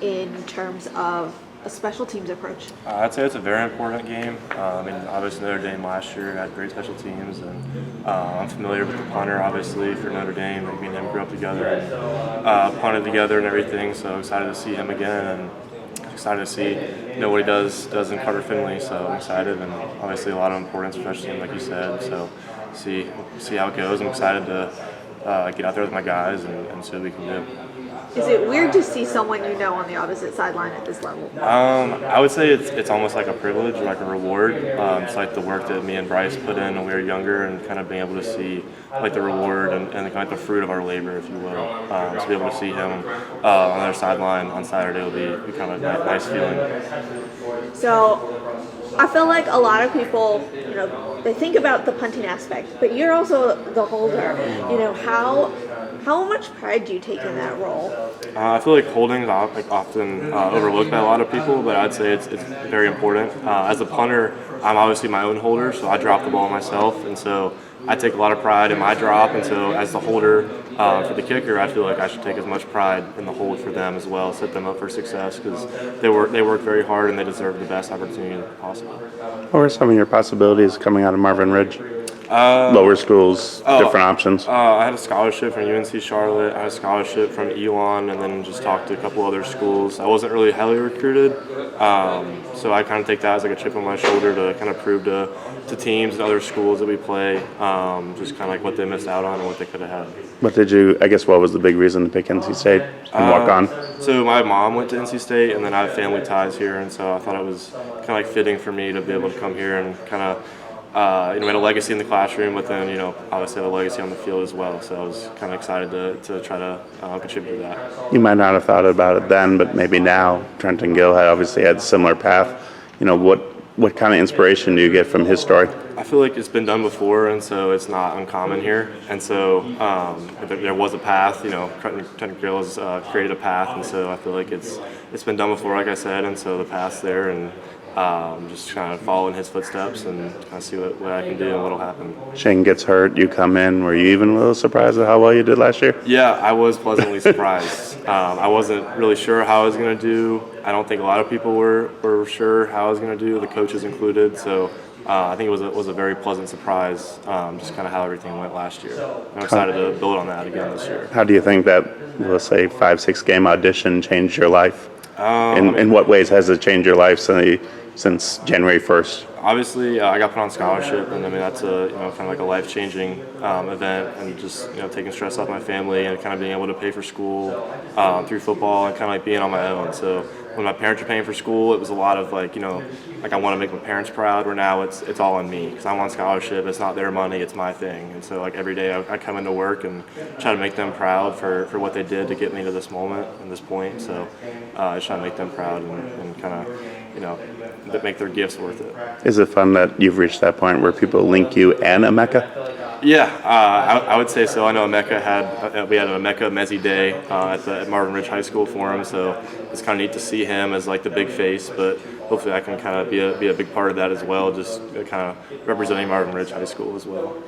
in terms of a special teams approach? I'd say it's a very important game. Obviously Notre Dame last year had great special teams, and I'm familiar with the punter, obviously, for Notre Dame. Me and him grew up together and punted together and everything, so excited to see him again, and excited to see what he does in Carter Finley. So I'm excited, and obviously a lot of importance, especially like you said. So see how it goes. I'm excited to get out there with my guys and see what we can do. Is it weird to see someone on the opposite sideline at this level? I would say it's almost like a privilege or like a reward. It's like the work that me and Bryce put in when we were younger, and kind of being able to see like the reward and kind of like the fruit of our labor, if you will. To be able to see him on their sideline on Saturday will be kind of a nice feeling. So I feel like a lot of people, they think about the punting aspect, but you're also the holder. How much pride do you take in that role? I feel like holding is often overlooked by a lot of people, but I'd say it's very important. As a punter, I'm obviously my own holder, so I drop the ball myself, and so I take a lot of pride in my drop. And so as the holder for the kicker, I feel like I should take as much pride in the hold for them as well, set them up for success, because they work very hard and they deserve the best opportunity possible. What are some of your possibilities coming out of Marvin Ridge? Lower schools, different options. I had a scholarship from UNC Charlotte. I had a scholarship from Elon, and then just talked to a couple other schools. I wasn't really highly recruited, so I kind of take that as like a chip on my shoulder to kind of prove to teams and other schools that we play, just kind of like what they missed out on and what they could have had. What was the big reason to pick NC State and walk on? So my mom went to NC State, and then I have family ties here, and so I thought it was kind of like fitting for me to be able to come here and kind of we had a legacy in the classroom, but then obviously have a legacy on the field as well. So I was kind of excited to try to contribute to that. You might not have thought about it then, but maybe now. Trenton Gill obviously had a similar path. What kind of inspiration do you get from his story? I feel like it's been done before, and so it's not uncommon here. And so there was a path. Trenton Gill has created a path, and so I feel like it's been done before, like I said, and so the path's there, and just kind of follow in his footsteps and kind of see what I can do and what will happen. Shane gets hurt, you come in. Were you even a little surprised at how well you did last year? Yeah, I was pleasantly surprised. I wasn't really sure how I was going to do. I don't think a lot of people were sure how I was going to do, the coaches included. So I think it was a very pleasant surprise, just kind of how everything went last year. I'm excited to build on that again this year. How do you think that, let's say, 5-6 game audition changed your life? In what ways has it changed your life since January 1st? Obviously, I got put on scholarship, and that's a kind of like a life-changing event, and just taking stress off my family and kind of being able to pay for school through football and kind of like being on my own. So when my parents were paying for school, it was a lot of like I want to make my parents proud. Where now it's all on me because I'm on scholarship. It's not their money, it's my thing. And so like every day I come into work and try to make them proud for what they did to get me to this moment and this point. So I just try to make them proud and kind of make their gifts worth it. Is it fun that you've reached that point where people link you and Emeka? Yeah, I would say so. I know Emeka we had an Emeka Mezzi Day at Marvin Ridge High School for him, so it's kind of neat to see him as like the big face. But hopefully, I can kind of be a big part of that as well, just kind of representing Marvin Ridge High School as well.